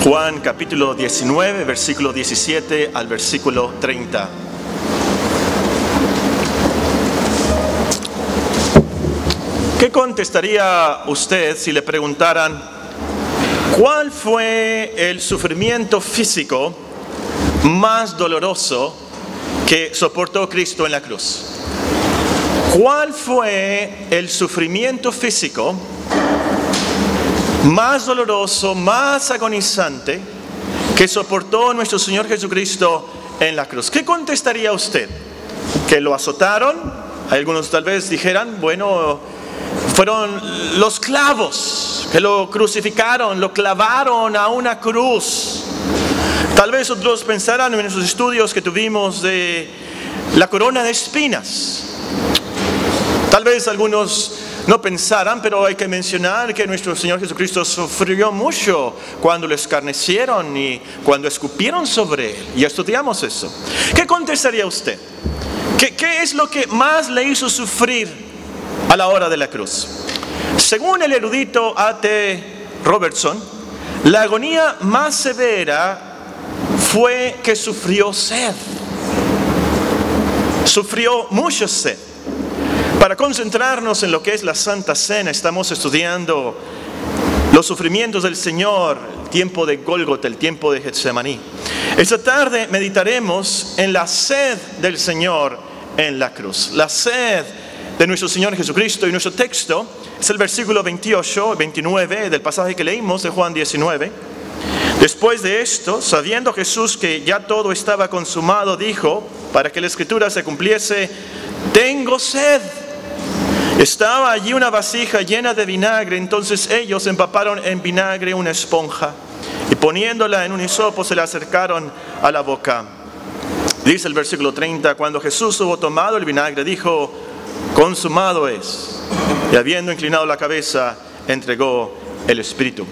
Juan capítulo 19, versículo 17 al versículo 30. ¿Qué contestaría usted si le preguntaran cuál fue el sufrimiento físico más doloroso que soportó Cristo en la cruz? ¿Cuál fue el sufrimiento físico más doloroso, más agonizante que soportó nuestro Señor Jesucristo en la cruz? ¿Qué contestaría usted? ¿Que lo azotaron? Algunos tal vez dijeran, bueno, fueron los clavos que lo crucificaron, lo clavaron a una cruz. Tal vez otros pensaran en esos estudios que tuvimos de la corona de espinas. Tal vez algunos no pensaran, pero hay que mencionar que nuestro Señor Jesucristo sufrió mucho cuando lo escarnecieron y cuando escupieron sobre Él. Y estudiamos eso. ¿Qué contestaría usted? ¿Qué es lo que más le hizo sufrir a la hora de la cruz? Según el erudito A.T. Robertson, la agonía más severa fue que sufrió sed. Sufrió mucha sed. Para concentrarnos en lo que es la Santa Cena, estamos estudiando los sufrimientos del Señor, el tiempo de Gólgota, el tiempo de Getsemaní. Esta tarde meditaremos en la sed del Señor en la cruz, la sed de nuestro Señor Jesucristo. Y nuestro texto es el versículo 28, 29 del pasaje que leímos de Juan 19. Después de esto, sabiendo Jesús que ya todo estaba consumado, dijo, para que la Escritura se cumpliese: tengo sed. Estaba allí una vasija llena de vinagre. Entonces ellos empaparon en vinagre una esponja y poniéndola en un hisopo se la acercaron a la boca. Dice el versículo 30, cuando Jesús hubo tomado el vinagre, dijo: consumado es. Y habiendo inclinado la cabeza, entregó el Espíritu.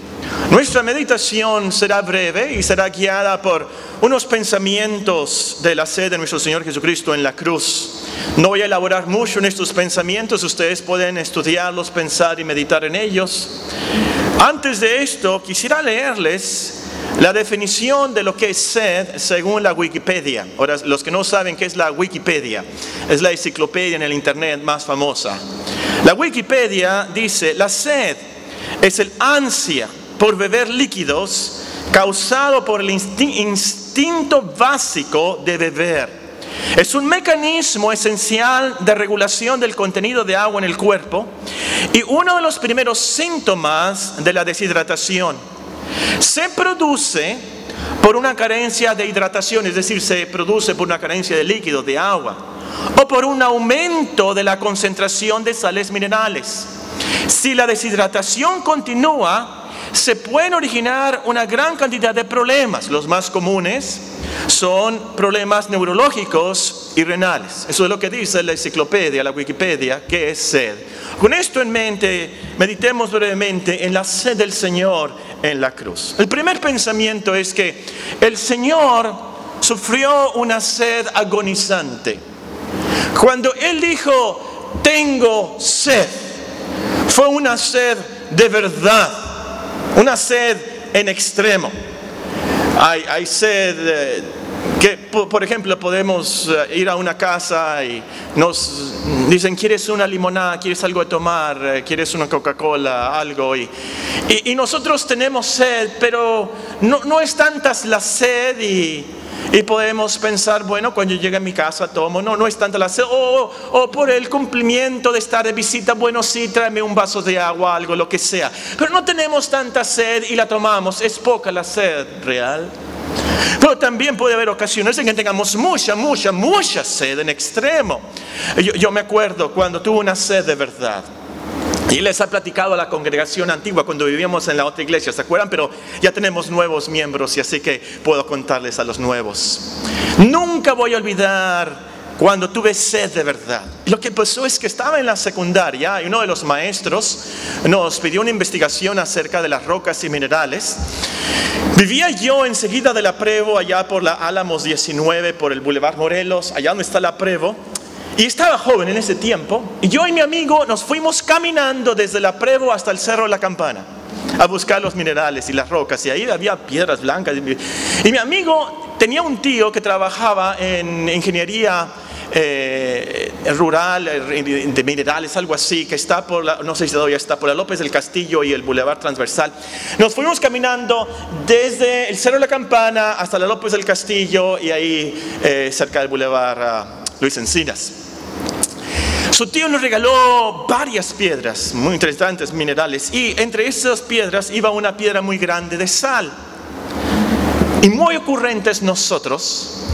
Nuestra meditación será breve y será guiada por unos pensamientos de la sed de nuestro Señor Jesucristo en la cruz. No voy a elaborar mucho en estos pensamientos, ustedes pueden estudiarlos, pensar y meditar en ellos. Antes de esto, quisiera leerles la definición de lo que es sed según la Wikipedia. Ahora, los que no saben qué es la Wikipedia, es la enciclopedia en el internet más famosa. La Wikipedia dice: la sed es el ansia por beber líquidos causado por el instinto básico de beber. Es un mecanismo esencial de regulación del contenido de agua en el cuerpo y uno de los primeros síntomas de la deshidratación. Se produce por una carencia de hidratación, es decir, se produce por una carencia de líquido, de agua, o por un aumento de la concentración de sales minerales. Si la deshidratación continúa, se pueden originar una gran cantidad de problemas. Los más comunes son problemas neurológicos y renales. Eso es lo que dice la enciclopedia, la Wikipedia, que es sed. Con esto en mente, meditemos brevemente en la sed del Señor en la cruz. El primer pensamiento es que el Señor sufrió una sed agonizante. Cuando Él dijo: tengo sed, fue una sed de verdad, una sed en extremo. Hay sed que, por ejemplo, podemos ir a una casa y nos dicen: ¿quieres una limonada? ¿Quieres algo de tomar? ¿Quieres una Coca-Cola? Algo. Y nosotros tenemos sed, pero no es tanta la sed y podemos pensar, bueno, cuando yo llegue a mi casa tomo. No es tanta la sed. O por el cumplimiento de estar de visita, bueno, sí, tráeme un vaso de agua, algo, lo que sea. Pero no tenemos tanta sed y la tomamos. Es poca la sed real. Pero también puede haber ocasiones en que tengamos mucha sed en extremo. Yo me acuerdo cuando tuve una sed de verdad. Y les ha platicado a la congregación antigua cuando vivíamos en la otra iglesia, ¿se acuerdan? Pero ya tenemos nuevos miembros y así que puedo contarles a los nuevos. Nunca voy a olvidar cuando tuve sed de verdad. Lo que pasó es que estaba en la secundaria y uno de los maestros nos pidió una investigación acerca de las rocas y minerales. Vivía yo enseguida de la Prevo, allá por la Álamos 19, por el Boulevard Morelos, allá donde está la Prevo. Y estaba joven en ese tiempo, y yo y mi amigo nos fuimos caminando desde la Prevo hasta el Cerro de la Campana. a buscar los minerales y las rocas, y ahí había piedras blancas. Y mi amigo tenía un tío que trabajaba en ingeniería rural, de minerales, algo así, que está por la, no sé si todavía está por la López del Castillo y el Boulevard Transversal. Nos fuimos caminando desde el Cerro de la Campana hasta la López del Castillo y ahí cerca del Boulevard Luis Encinas. Su tío nos regaló varias piedras muy interesantes, minerales, y entre esas piedras iba una piedra muy grande de sal. Y muy ocurrentes nosotros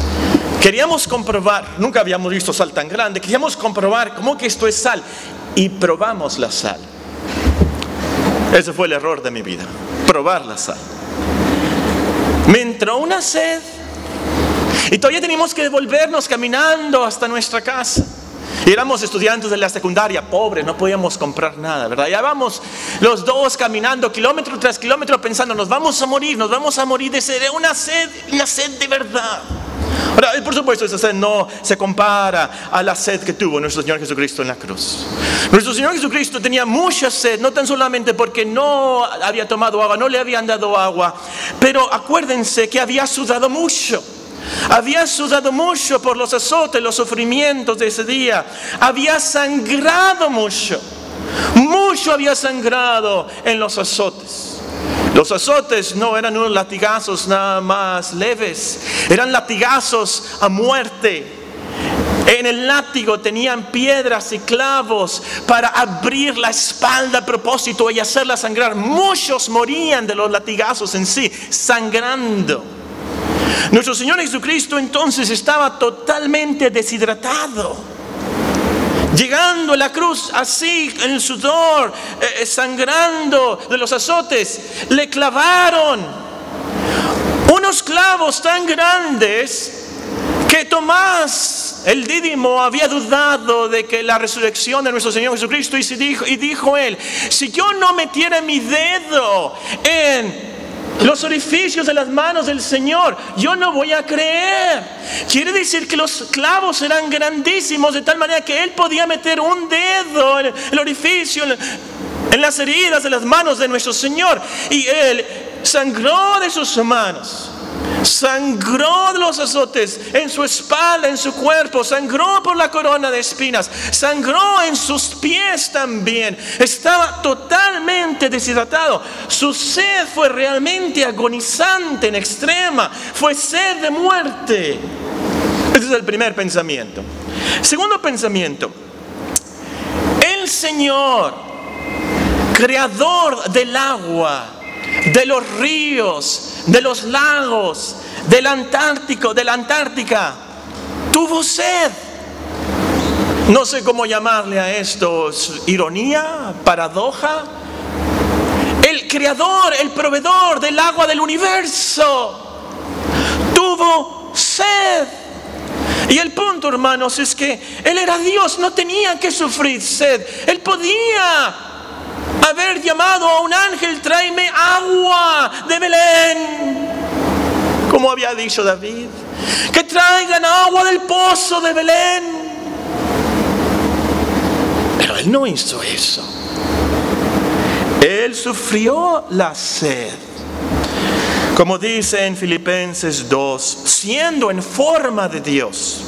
queríamos comprobar, nunca habíamos visto sal tan grande, queríamos comprobar cómo que esto es sal, y probamos la sal. Ese fue el error de mi vida, probar la sal. Me entró una sed y todavía teníamos que devolvernos caminando hasta nuestra casa. Y éramos estudiantes de la secundaria, pobres, no podíamos comprar nada, ¿verdad? Ya vamos los dos caminando kilómetro tras kilómetro pensando, nos vamos a morir de sed, una sed de verdad. Ahora, por supuesto, esa sed no se compara a la sed que tuvo nuestro Señor Jesucristo en la cruz. Nuestro Señor Jesucristo tenía mucha sed, no tan solamente porque no había tomado agua, no le habían dado agua, pero acuérdense que había sudado mucho. Había sudado mucho por los azotes, los sufrimientos de ese día. Había sangrado mucho. Mucho había sangrado en los azotes. Los azotes no eran unos latigazos nada más leves. Eran latigazos a muerte. En el látigo tenían piedras y clavos para abrir la espalda a propósito y hacerla sangrar. Muchos morían de los latigazos en sí, sangrando. Nuestro Señor Jesucristo entonces estaba totalmente deshidratado, llegando a la cruz así en el sudor, sangrando de los azotes. Le clavaron unos clavos tan grandes que Tomás, el Dídimo, había dudado de que la resurrección de nuestro Señor Jesucristo, y dijo él, si yo no metiera mi dedo en los orificios de las manos del Señor, yo no voy a creer. Quiere decir que los clavos eran grandísimos, de tal manera que él podía meter un dedo en el orificio, en las heridas de las manos de nuestro Señor, y él sangró de sus manos, sangró de los azotes en su espalda, en su cuerpo, sangró por la corona de espinas, sangró en sus pies también. Estaba totalmente deshidratado. Su sed fue realmente agonizante, en extrema. Fue sed de muerte. Ese es el primer pensamiento. Segundo pensamiento: el Señor, creador del agua, de los ríos, de los lagos, del Antártico, de la Antártica, tuvo sed. No sé cómo llamarle a esto, ironía, paradoja. El creador, el proveedor del agua del universo, tuvo sed. Y el punto, hermanos, es que Él era Dios, no tenía que sufrir sed. Él podía haber llamado a un ángel, tráeme agua de Belén, como había dicho David, que traigan agua del pozo de Belén. Pero él no hizo eso. Él sufrió la sed. Como dice en Filipenses 2, siendo en forma de Dios,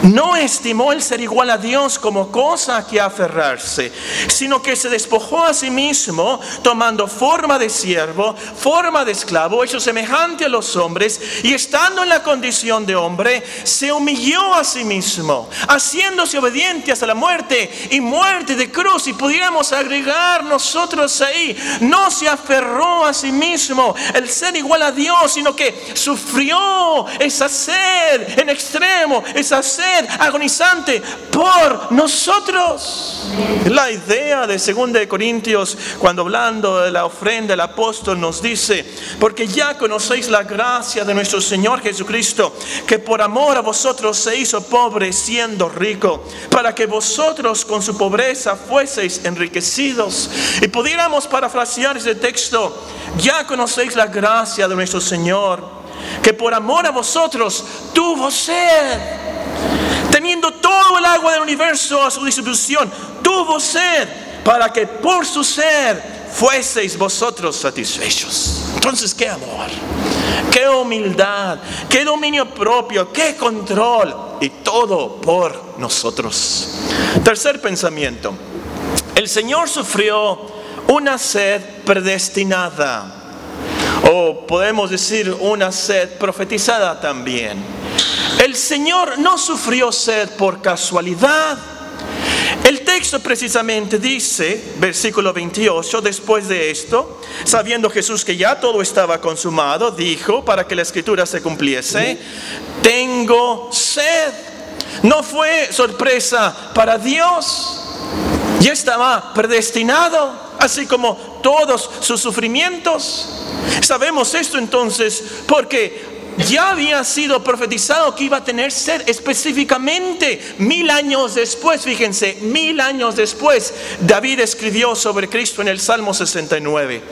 no estimó el ser igual a Dios como cosa a que aferrarse, sino que se despojó a sí mismo, tomando forma de siervo, forma de esclavo, hecho semejante a los hombres, y estando en la condición de hombre, se humilló a sí mismo, haciéndose obediente hasta la muerte, y muerte de cruz. Y pudiéramos agregar nosotros ahí, no se aferró a sí mismo el ser igual a Dios, sino que sufrió esa sed en extremo, esa sed agonizante por nosotros. La idea de 2 Corintios, cuando hablando de la ofrenda, el apóstol nos dice, porque ya conocéis la gracia de nuestro Señor Jesucristo, que por amor a vosotros se hizo pobre siendo rico, para que vosotros con su pobreza fueseis enriquecidos. Y pudiéramos parafrasear ese texto, ya conocéis la gracia de nuestro Señor, que por amor a vosotros tuvo sed. Teniendo todo el agua del universo a su disposición, tuvo sed, para que por su sed fueseis vosotros satisfechos. Entonces, qué amor, qué humildad, qué dominio propio, qué control, y todo por nosotros. Tercer pensamiento: el Señor sufrió una sed predestinada, o podemos decir una sed profetizada también. El Señor no sufrió sed por casualidad. El texto precisamente dice, versículo 28, después de esto, sabiendo Jesús que ya todo estaba consumado, dijo, para que la escritura se cumpliese: tengo sed. No fue sorpresa para Dios, ya estaba predestinado, así como todos sus sufrimientos. Sabemos esto entonces porque ya había sido profetizado que iba a tener sed específicamente 1000 años después. Fíjense, 1000 años después, David escribió sobre Cristo en el Salmo 69: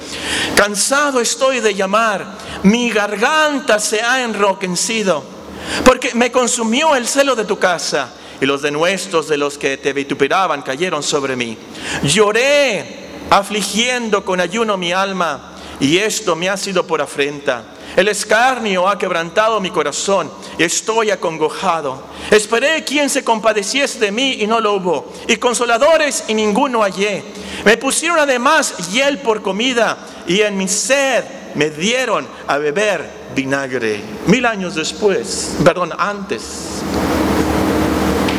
cansado estoy de llamar, mi garganta se ha enronquecido, porque me consumió el celo de tu casa, y los denuestos de los que te vituperaban cayeron sobre mí. Lloré afligiendo con ayuno mi alma, y esto me ha sido por afrenta. El escarnio ha quebrantado mi corazón y estoy acongojado. Esperé quien se compadeciese de mí y no lo hubo, y consoladores y ninguno hallé. Me pusieron además hiel por comida, y en mi sed me dieron a beber vinagre. 1000 años después, antes.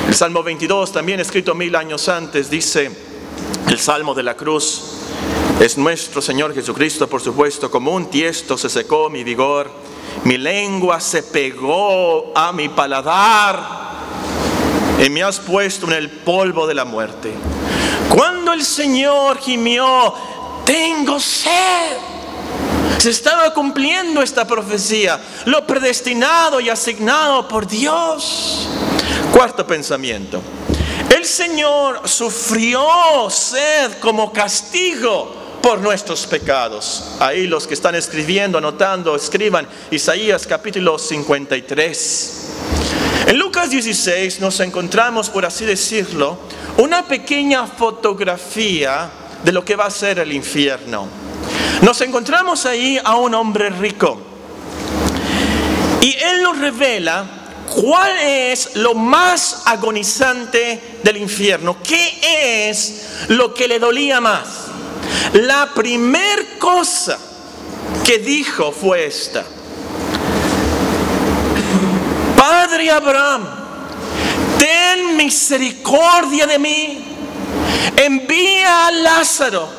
El Salmo 22, también escrito 1000 años antes, dice el Salmo de la cruz: es nuestro Señor Jesucristo, por supuesto, como un tiesto se secó mi vigor, mi lengua se pegó a mi paladar, y me has puesto en el polvo de la muerte. Cuando el Señor gimió: tengo sed, se estaba cumpliendo esta profecía, lo predestinado y asignado por Dios. Cuarto pensamiento: el Señor sufrió sed como castigo por nuestros pecados. Ahí los que están escribiendo, anotando, escriban Isaías capítulo 53. En Lucas 16 nos encontramos, por así decirlo, una pequeña fotografía de lo que va a ser el infierno. Nos encontramos ahí a un hombre rico, y él nos revela cuál es lo más agonizante del infierno. ¿Qué es lo que le dolía más? La primer cosa que dijo fue esta: Padre Abraham, ten misericordia de mí, envía a Lázaro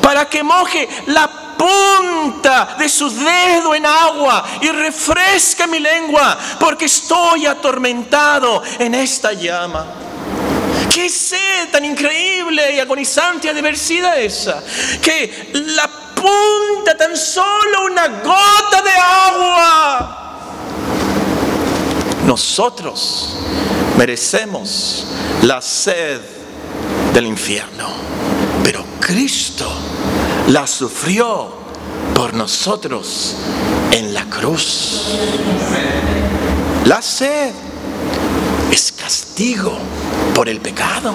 para que moje la punta de su dedo en agua y refresca mi lengua, porque estoy atormentado en esta llama. ¡Qué sed tan increíble y agonizante ha de haber sido esa! Que la punta, tan solo una gota de agua. Nosotros merecemos la sed del infierno, pero Cristo la sufrió por nosotros en la cruz. La sed es castigo por el pecado.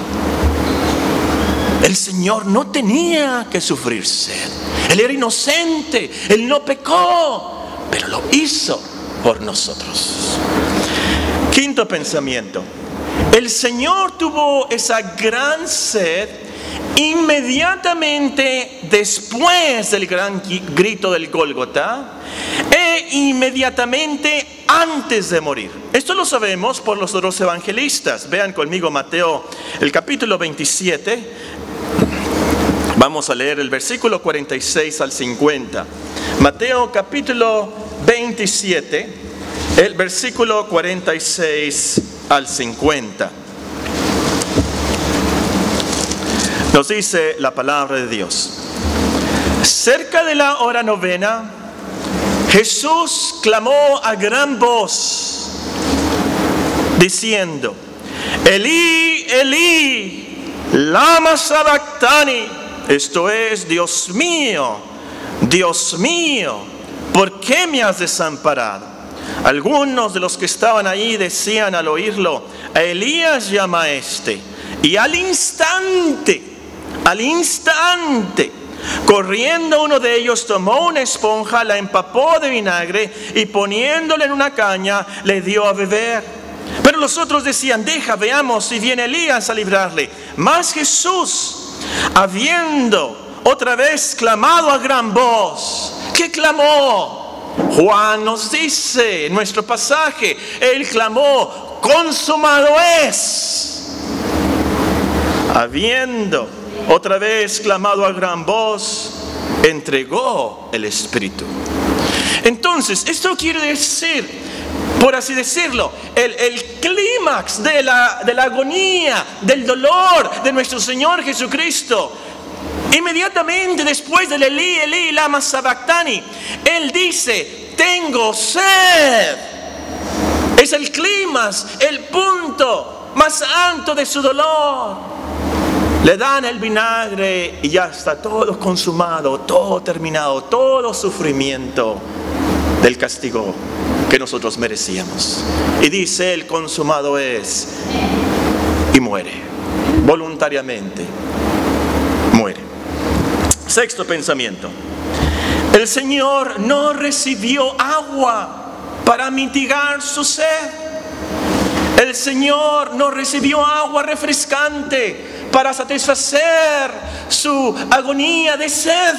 El Señor no tenía que sufrir sed. Él era inocente, Él no pecó, pero lo hizo por nosotros. Quinto pensamiento: el Señor tuvo esa gran sed inmediatamente después del gran grito del Gólgota, e inmediatamente antes de morir. Esto lo sabemos por los otros evangelistas. Vean conmigo Mateo, el capítulo 27. Vamos a leer el versículo 46 al 50. Mateo capítulo 27, el versículo 46 al 50. Nos dice la palabra de Dios: cerca de la hora novena, Jesús clamó a gran voz, diciendo: Elí, Elí, lama sabactani. Esto es: Dios mío, ¿por qué me has desamparado? Algunos de los que estaban ahí decían al oírlo: a Elías llama a este. Y al instante, Corriendo uno de ellos tomó una esponja, la empapó de vinagre y poniéndola en una caña le dio a beber. Pero los otros decían: deja, veamos si viene Elías a librarle. Mas Jesús, habiendo otra vez clamado a gran voz. ¿Qué clamó? Juan nos dice en nuestro pasaje, él clamó: consumado es. Habiendo otra vez clamado a gran voz, entregó el Espíritu. Entonces, esto quiere decir, por así decirlo, el clímax de la agonía, del dolor de nuestro Señor Jesucristo. Inmediatamente después del Elí, Elí, lama sabactani, Él dice: tengo sed. Es el clímax, el punto más alto de su dolor. Le dan el vinagre y ya está todo consumado, todo terminado, todo sufrimiento del castigo que nosotros merecíamos. Y dice él: consumado es. Y muere, voluntariamente muere. Sexto pensamiento: el Señor no recibió agua para mitigar su sed. El Señor no recibió agua refrescante para satisfacer su agonía de sed.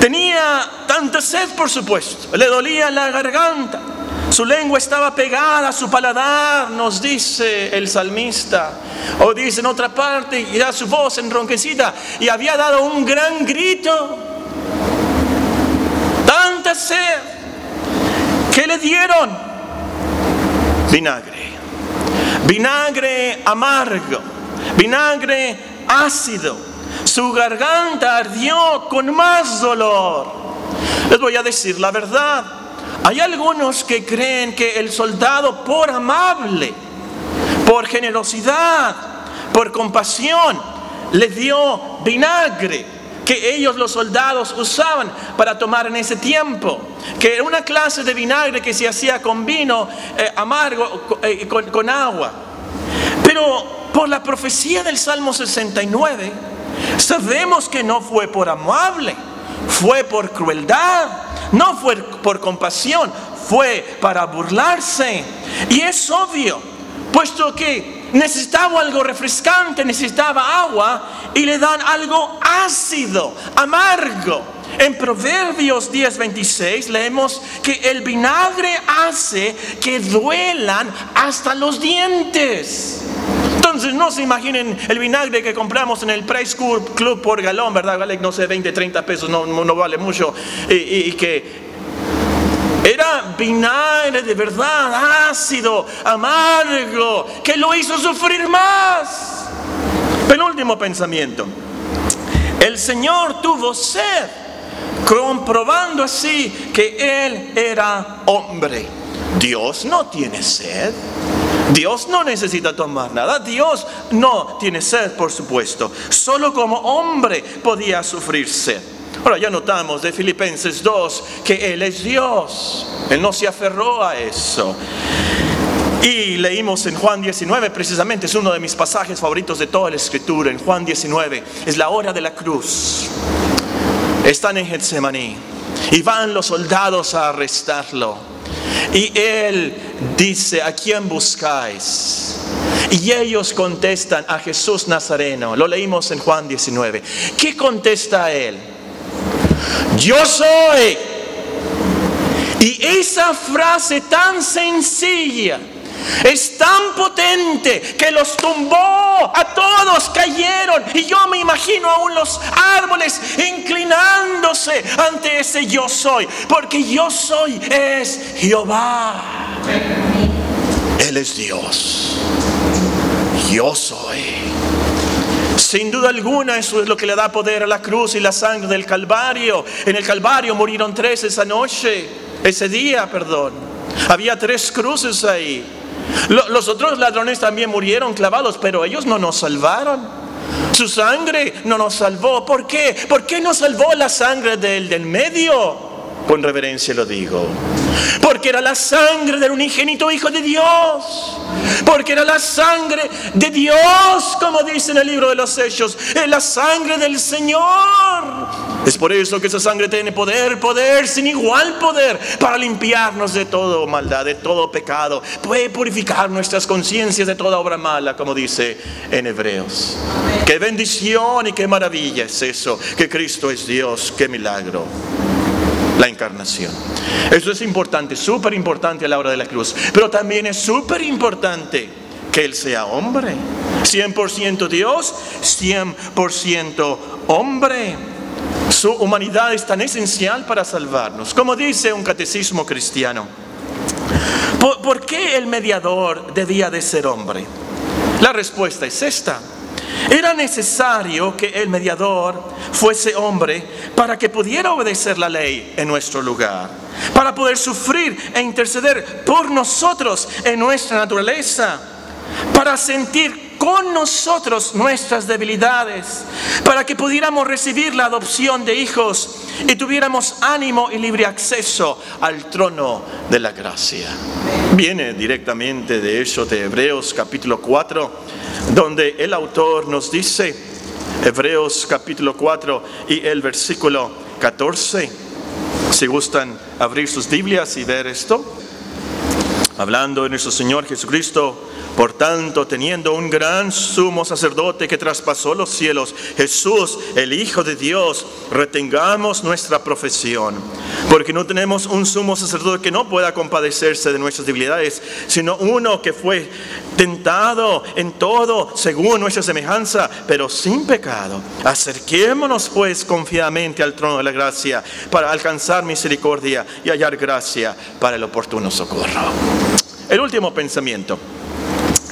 Tenía tanta sed, por supuesto, le dolía la garganta, su lengua estaba pegada a su paladar, nos dice el salmista. O dice en otra parte, ya su voz enronquecida, y había dado un gran grito. Tanta sed que le dieron vinagre, vinagre amargo, vinagre ácido. Su garganta ardió con más dolor. Les voy a decir la verdad. Hay algunos que creen que el soldado, por amable, por generosidad, por compasión, le dio vinagre que ellos, los soldados, usaban para tomar en ese tiempo, que era una clase de vinagre que se hacía con vino amargo, con agua. Pero por la profecía del Salmo 69, sabemos que no fue por amable, fue por crueldad, no fue por compasión, fue para burlarse. Y es obvio, puesto que necesitaba algo refrescante, necesitaba agua, y le dan algo ácido, amargo. En Proverbios 10:26 leemos que el vinagre hace que duelan hasta los dientes. Entonces no se imaginen el vinagre que compramos en el Price Club por galón, ¿verdad? Vale, no sé, 20, 30 pesos, no vale mucho. Y que era vinagre de verdad, ácido, amargo, que lo hizo sufrir más. Penúltimo pensamiento: el Señor tuvo sed, comprobando así que Él era hombre. Dios no tiene sed. Dios no necesita tomar nada. Dios no tiene sed, por supuesto. Solo como hombre podía sufrir sed. Ahora ya notamos de Filipenses 2 que Él es Dios. Él no se aferró a eso. Y leímos en Juan 19, precisamente es uno de mis pasajes favoritos de toda la Escritura. En Juan 19 es la hora de la cruz. Están en Getsemaní y van los soldados a arrestarlo. Y Él dice: ¿a quién buscáis? Y ellos contestan: a Jesús Nazareno. Lo leímos en Juan 19. ¿Qué contesta Él? Yo soy. Y esa frase tan sencilla es tan potente que los tumbó, a todos cayeron. Y yo me imagino aún los árboles inclinándose ante ese yo soy, porque yo soy es Jehová. Él es Dios. Yo soy. Sin duda alguna, eso es lo que le da poder a la cruz y la sangre del Calvario. En el Calvario murieron 3 ese día. Había 3 cruces ahí. Los otros ladrones también murieron clavados, pero ellos no nos salvaron. Su sangre no nos salvó. ¿Por qué? ¿Por qué nos salvó la sangre del medio? Con reverencia lo digo. Porque era la sangre del unigénito Hijo de Dios. Porque era la sangre de Dios, como dice en el libro de los Hechos. Es la sangre del Señor. Es por eso que esa sangre tiene poder sin igual poder para limpiarnos de toda maldad, de todo pecado. Puede purificar nuestras conciencias de toda obra mala, como dice en Hebreos. Qué bendición y qué maravilla es eso, que Cristo es Dios, qué milagro. La encarnación. Eso es importante, súper importante a la hora de la cruz. Pero también es súper importante que Él sea hombre. 100% Dios, 100% hombre. Su humanidad es tan esencial para salvarnos. Como dice un catecismo cristiano, ¿por qué el mediador debía de ser hombre? La respuesta es esta. Era necesario que el mediador fuese hombre para que pudiera obedecer la ley en nuestro lugar, para poder sufrir e interceder por nosotros en nuestra naturaleza, para sentir con nosotros nuestras debilidades, para que pudiéramos recibir la adopción de hijos y tuviéramos ánimo y libre acceso al trono de la gracia. Viene directamente de eso, de Hebreos capítulo 4, donde el autor nos dice, Hebreos capítulo 4 y el versículo 14, si gustan abrir sus Biblias y ver esto, hablando de nuestro Señor Jesucristo. Por tanto, teniendo un gran sumo sacerdote que traspasó los cielos, Jesús, el Hijo de Dios, retengamos nuestra profesión. Porque no tenemos un sumo sacerdote que no pueda compadecerse de nuestras debilidades, sino uno que fue tentado en todo según nuestra semejanza, pero sin pecado. Acerquémonos pues confiadamente al trono de la gracia para alcanzar misericordia y hallar gracia para el oportuno socorro. El último pensamiento.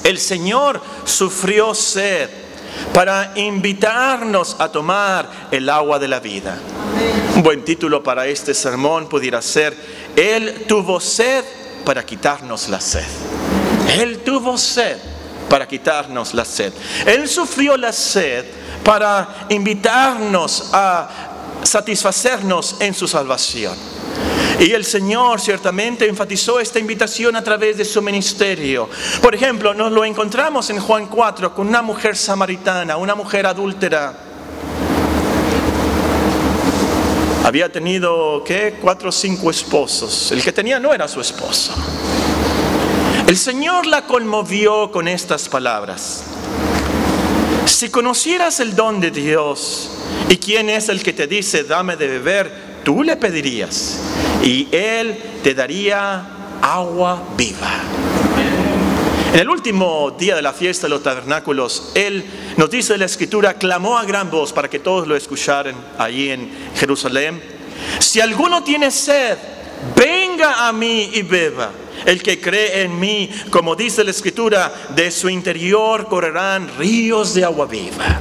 El Señor sufrió sed para invitarnos a tomar el agua de la vida. Un buen título para este sermón pudiera ser: Él tuvo sed para quitarnos la sed. Él tuvo sed para quitarnos la sed. Él sufrió la sed para invitarnos a satisfacernos en su salvación. Y el Señor ciertamente enfatizó esta invitación a través de su ministerio. Por ejemplo, nos lo encontramos en Juan 4 con una mujer samaritana, una mujer adúltera. Había tenido, 4 o 5 esposos. El que tenía no era su esposo. El Señor la conmovió con estas palabras: si conocieras el don de Dios y quién es el que te dice dame de beber, tú le pedirías y Él te daría agua viva. En el último día de la fiesta de los tabernáculos, Él, nos dice la Escritura, clamó a gran voz para que todos lo escucharan allí en Jerusalén: si alguno tiene sed, venga a mí y beba. El que cree en mí, como dice la Escritura, de su interior correrán ríos de agua viva.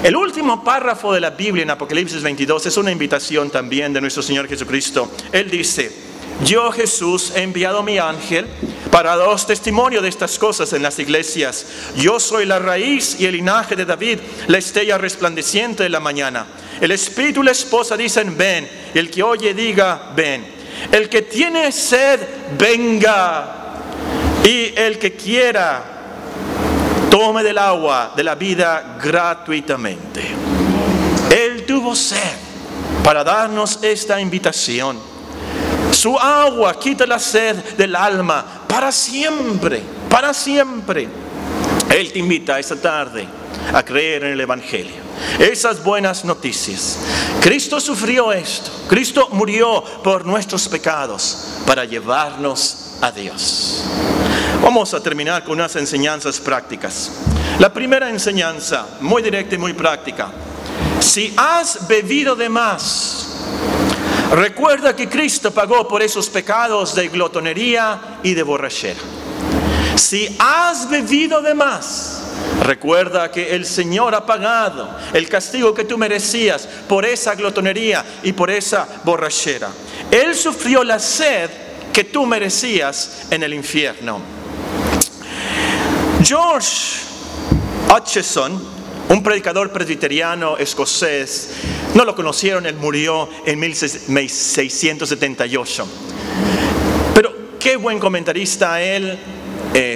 El último párrafo de la Biblia en Apocalipsis 22 es una invitación también de nuestro Señor Jesucristo. Él dice: yo, Jesús, he enviado mi ángel para daros testimonio de estas cosas en las iglesias. Yo soy la raíz y el linaje de David, la estrella resplandeciente de la mañana. El Espíritu y la esposa dicen ven, y el que oye diga ven. El que tiene sed, venga, y el que quiera, tome del agua de la vida gratuitamente. Él tuvo sed para darnos esta invitación. Su agua quita la sed del alma para siempre, para siempre. Él te invita esta tarde a creer en el Evangelio, esas buenas noticias. Cristo sufrió esto. Cristo murió por nuestros pecados para llevarnos a Dios. Vamos a terminar con unas enseñanzas prácticas. La primera enseñanza, muy directa y muy práctica: si has bebido de más, recuerda que Cristo pagó por esos pecados de glotonería y de borrachera. Si has bebido de más, recuerda que el Señor ha pagado el castigo que tú merecías por esa glotonería y por esa borrachera. Él sufrió la sed que tú merecías en el infierno. George Hutcheson, un predicador presbiteriano escocés, no lo conocieron, él murió en 1678. qué buen comentarista él.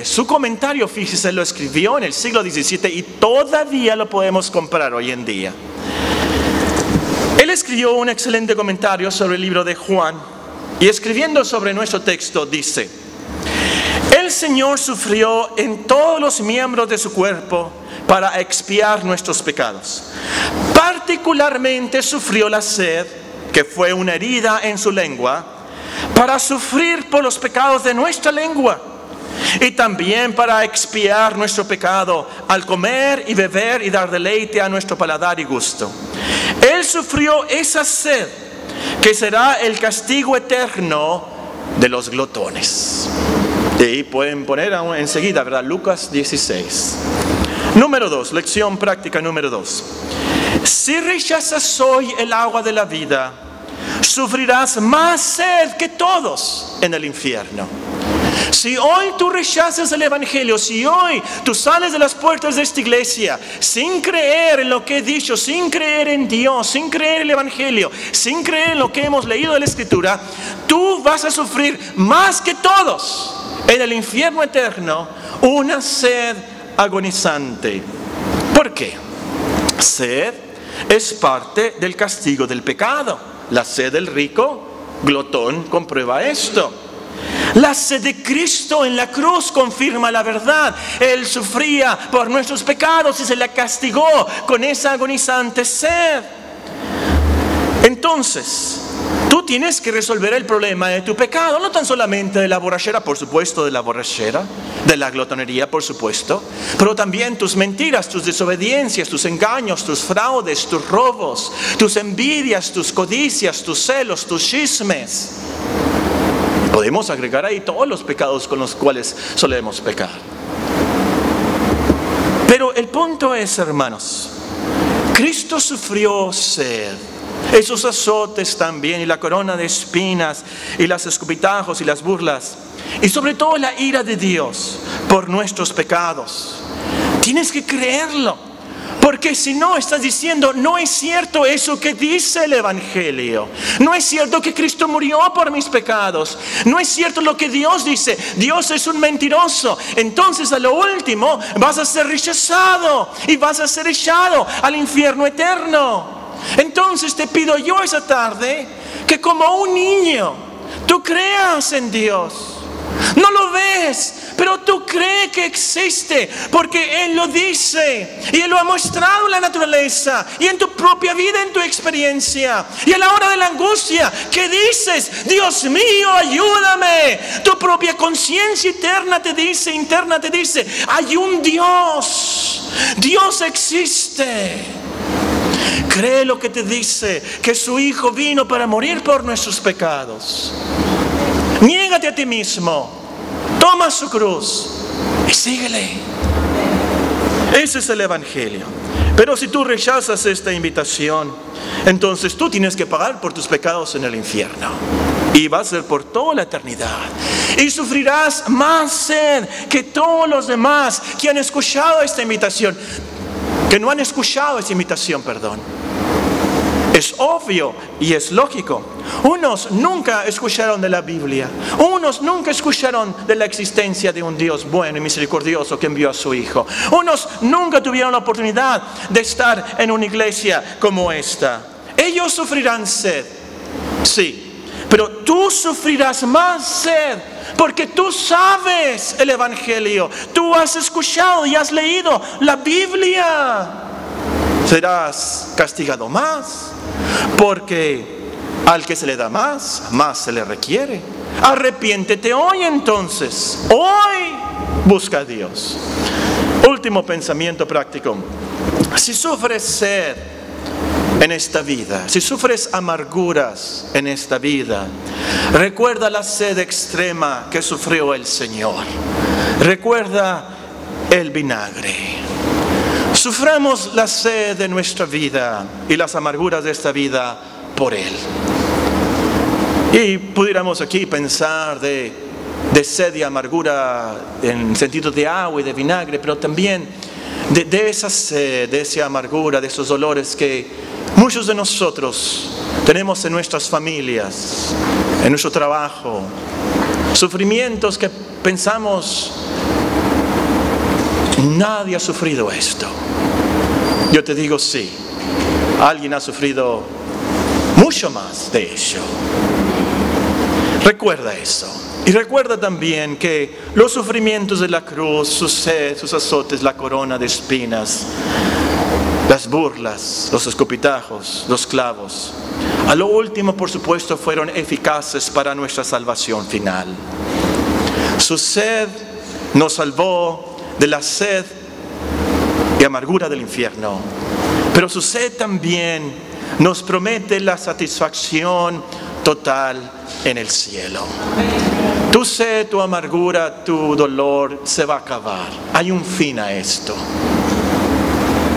Su comentario, fíjese, lo escribió en el siglo XVII y todavía lo podemos comprar hoy en día. Él escribió un excelente comentario sobre el libro de Juan y escribiendo sobre nuestro texto dice: el Señor sufrió en todos los miembros de su cuerpo para expiar nuestros pecados. Particularmente sufrió la sed, que fue una herida en su lengua, para sufrir por los pecados de nuestra lengua y también para expiar nuestro pecado al comer y beber y dar deleite a nuestro paladar y gusto. Él sufrió esa sed que será el castigo eterno de los glotones. Y ahí pueden poner enseguida, ¿verdad? Lucas 16. Número 2, lección práctica número 2. Si rechazas hoy el agua de la vida, sufrirás más sed que todos en el infierno. Si hoy tú rechazas el Evangelio, si hoy tú sales de las puertas de esta iglesia sin creer en lo que he dicho, sin creer en Dios, sin creer en el Evangelio, sin creer en lo que hemos leído de la Escritura, tú vas a sufrir más que todos en el infierno eterno una sed agonizante. ¿Por qué? Sed es parte del castigo del pecado. La sed del rico glotón comprueba esto. La sed de Cristo en la cruz confirma la verdad. Él sufría por nuestros pecados y se le castigó con esa agonizante sed. Entonces, tú tienes que resolver el problema de tu pecado, no tan solamente de la borrachera, por supuesto, de la borrachera, de la glotonería, por supuesto, pero también tus mentiras, tus desobediencias, tus engaños, tus fraudes, tus robos, tus envidias, tus codicias, tus celos, tus chismes. Podemos agregar ahí todos los pecados con los cuales solemos pecar. Pero el punto es, hermanos, Cristo sufrió sed. Esos azotes también, y la corona de espinas, y los escupitajos y las burlas, y sobre todo la ira de Dios por nuestros pecados. Tienes que creerlo, porque si no estás diciendo, no es cierto eso que dice el Evangelio. No es cierto que Cristo murió por mis pecados. No es cierto lo que Dios dice. Dios es un mentiroso. Entonces a lo último vas a ser rechazado y vas a ser echado al infierno eterno. Entonces te pido yo esa tarde que como un niño tú creas en Dios. No lo ves, pero tú crees que existe porque Él lo dice y Él lo ha mostrado en la naturaleza y en tu propia vida, en tu experiencia. Y a la hora de la angustia, ¿qué dices? Dios mío, ayúdame. Tu propia conciencia interna te dice, hay un Dios. Dios existe. Cree lo que te dice, que su Hijo vino para morir por nuestros pecados. Niégate a ti mismo, toma su cruz y síguele. Ese es el Evangelio. Pero si tú rechazas esta invitación, entonces tú tienes que pagar por tus pecados en el infierno. Y va a ser por toda la eternidad. Y sufrirás más sed que todos los demás que han escuchado esta invitación. Que no han escuchado esta invitación, perdón. Es obvio y es lógico. Unos nunca escucharon de la Biblia. Unos nunca escucharon de la existencia de un Dios bueno y misericordioso que envió a su Hijo. Unos nunca tuvieron la oportunidad de estar en una iglesia como esta. Ellos sufrirán sed, sí, pero tú sufrirás más sed porque tú sabes el Evangelio. Tú has escuchado y has leído la Biblia. Serás castigado más, porque al que se le da más, más se le requiere. Arrepiéntete hoy entonces. Hoy busca a Dios. Último pensamiento práctico. Si sufres sed en esta vida, si sufres amarguras en esta vida, recuerda la sed extrema que sufrió el Señor. Recuerda el vinagre. Suframos la sed de nuestra vida y las amarguras de esta vida por Él. Y pudiéramos aquí pensar de sed y amargura en sentido de agua y de vinagre, pero también de esa sed, de esa amargura, de esos dolores que muchos de nosotros tenemos en nuestras familias, en nuestro trabajo, Sufrimientos que pensamos, nadie ha sufrido esto. Yo te digo sí, alguien ha sufrido mucho más de ello. Recuerda eso. Y recuerda también que los sufrimientos de la cruz, su sed, sus azotes, la corona de espinas, las burlas, los escupitajos, los clavos, a lo último, por supuesto, fueron eficaces para nuestra salvación final. Su sed nos salvó de la sed y amargura del infierno, pero su sed también nos promete la satisfacción total en el cielo. Tu sed, tu amargura, tu dolor se va a acabar. Hay un fin a esto.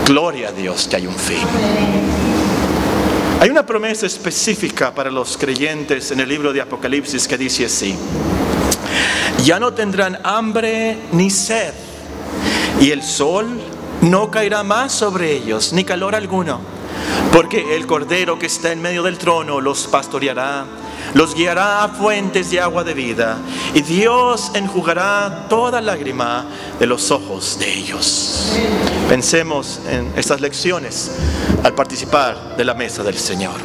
Gloria a Dios que hay un fin. Hay una promesa específica para los creyentes en el libro de Apocalipsis que dice así: ya no tendrán hambre ni sed, y el sol no caerá más sobre ellos, ni calor alguno, porque el Cordero que está en medio del trono los pastoreará, los guiará a fuentes de agua de vida, y Dios enjugará toda lágrima de los ojos de ellos. Pensemos en estas lecciones al participar de la mesa del Señor.